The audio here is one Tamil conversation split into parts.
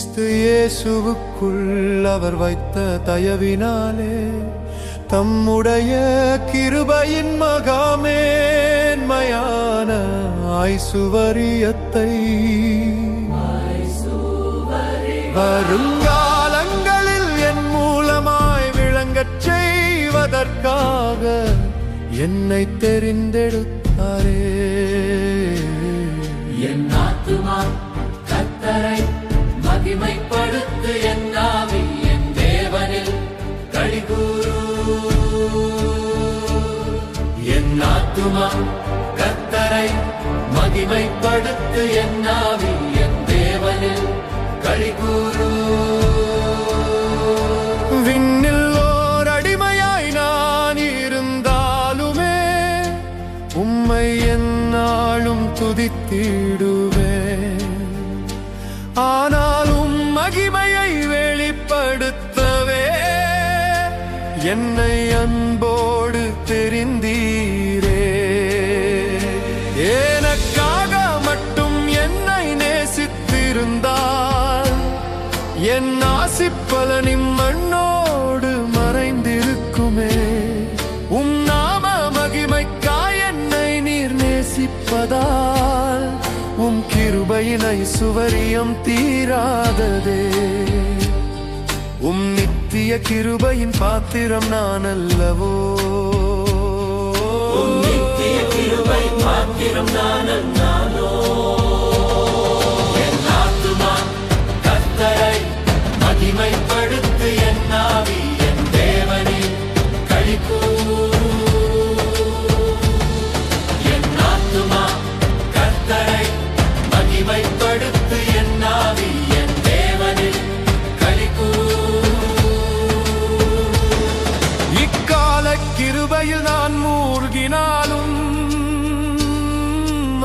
கிறிஸ்து இயேசுவுக்குள் அவர் வைத்த தயவினாலே தம்முடைய கிருபையின் மகாமேன்மையான ஐசுவரியத்தை வருங்காலங்களில் என் மூலமாய் விளங்கச் செய்வதற்காக என்னை தெரிந்தெடுத்தாரே. என் ஆத்துமா கர்த்தரை மகிமைப்படுத்து, என் ஆவி என் தேவனில் களிகூரு. என் ஆத்துமா கர்த்தரை மகிமைப்படுத்து, என் ஆவி என் தேவனில் களிகூரு. விண்ணில் ஓர் அடிமையாய் நான் இருந்தாலுமே உம்மை எந்நாளும் துதித்திடுவேன். ஆனாலும் மகிமையை வெளிப்படுத்தவே என்னை அன்போடு தெரிந்தீரே. எனக்காக மட்டும் என்னை நேசித்திருந்தால் என் ஆசிப்பலனின் மண்ணோடு மறைந்திருக்குமே. உம் நாம மகிமைக்காய் என்னை நீர் நேசிப்பதால் உம் கிருபையின் ஐசுவரியம் தீராததே. உம் நித்திய கிருபையின் பாத்திரம் நான் அல்லவோ, உம் நித்திய கிருபையின் பாத்திரம் நான் அல்லவோ. என் ஆத்துமா கர்த்தரை மகிமைப்படுத்து, என் ஆவி என் தேவனில் களிகூரு. என் ஆத்துமா கர்த்தரை மகிமைப்படுத்து, என் ஆவி என் தேவனில் களிகூரு. இக்கால கிருபையில் நான் மூழ்கினாலும்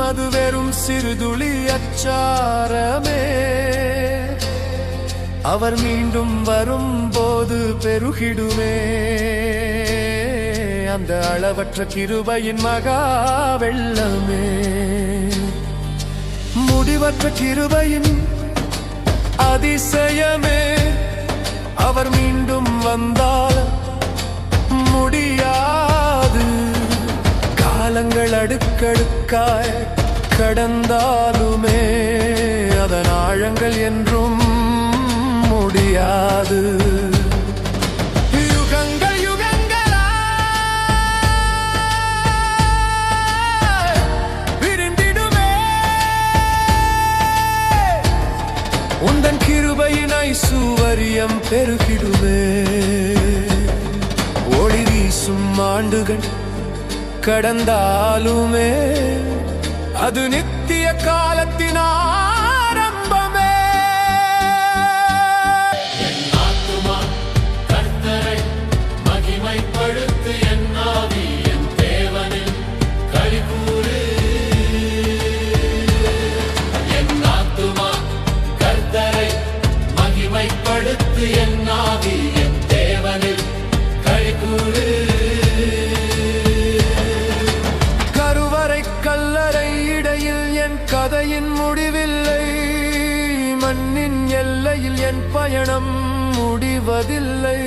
அது வெறும் சிறுதுளி அச்சாரமே. அவர் மீண்டும் வரும்போது பெருகிடுமே அந்த அளவற்ற கிருபையின் மகா வெள்ளமே. முடிவற்ற கிருபையின் அதிசயமே. அவர் மீண்டும் வந்தால் முடியாது. காலங்கள் அடுக்கடுக்காய் கடந்தாலுமே அதன் ஆழங்கள் என்றும் முடியாது. யுகங்கள் யுகங்களாய் விரிந்திடுமே உந்தன் கிருபையின் ஐசுவரியம் பெருகிடுமே. ஒளி வீசும் ஆண்டுகள் கடந்தாலுமே அது நித்திய காலத்தின் ஆரம்பமே. என் ஆத்துமா கர்த்தரை மகிமைப்படுத்து, என் ஆவி என் தேவனில் களிகூரு. என் ஆத்துமா கர்த்தரை மகிமைப்படுத்து, என் ஆவி என் தேவனில் களிகூரு. கல்லறை இடையில் என் கதையின் முடிவில்லை. மண்ணின் எல்லையில் என் பயணம் முடிவதில்லை.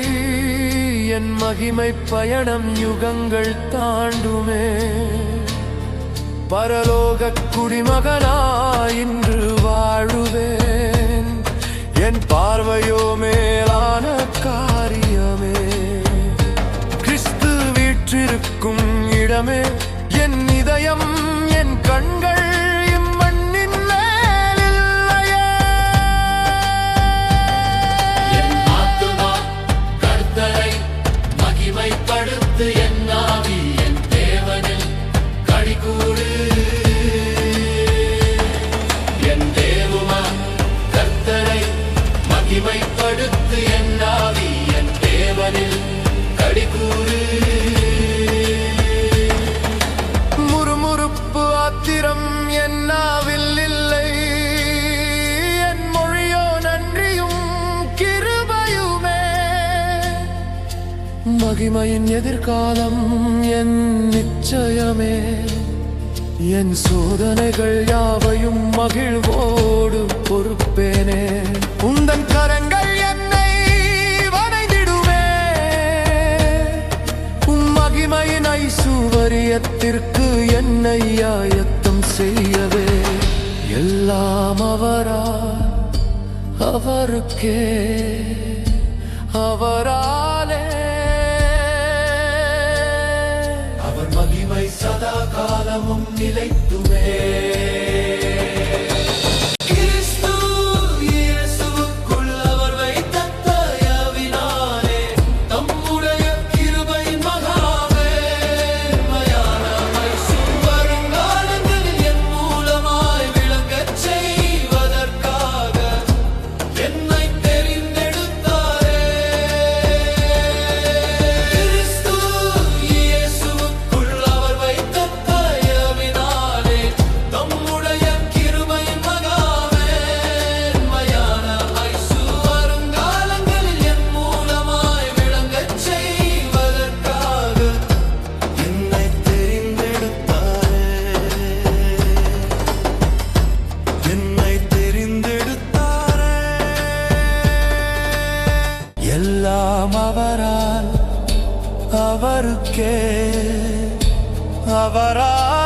என் மகிமை பயணம் யுகங்கள் தாண்டுமே. பரலோக குடிமகனாய் இன்று வாழுவேன். என் பார்வையோ மேலான காரியமே. கிறிஸ்து வீற்றிருக்கும் இடமே என் இதயம், என் கண்கள் இம்மண்ணின் மேலில்லையே. என் ஆத்துமா கர்த்தரை மகிமைப்படுத்து, என் ஆவி என் தேவனில் களிகூரு. என் தேவுமா கர்த்தரை மகிமைப்படுத்து, என் ஆவி என் தேவனில் களிகூரு. ஆத்திரம் என் நாவில் இல்லை. என் மொழியோ நன்றியும் கிருபையுமே. மகிமையின் எதிர்காலம் என் நிச்சயமே. என் சோதனைகள் யாவையும் மகிழ்வோடு பொறுப்பேனே. உந்த மரணத்திற்கு என்னை ஆயத்தம் செய்யவே எல்லாம் அவருக்கே அவராலே அவர் மகிமை சதா காலமும் நிலைத்துமே எல்லாம் அவரால் அவருக்கே அவரால்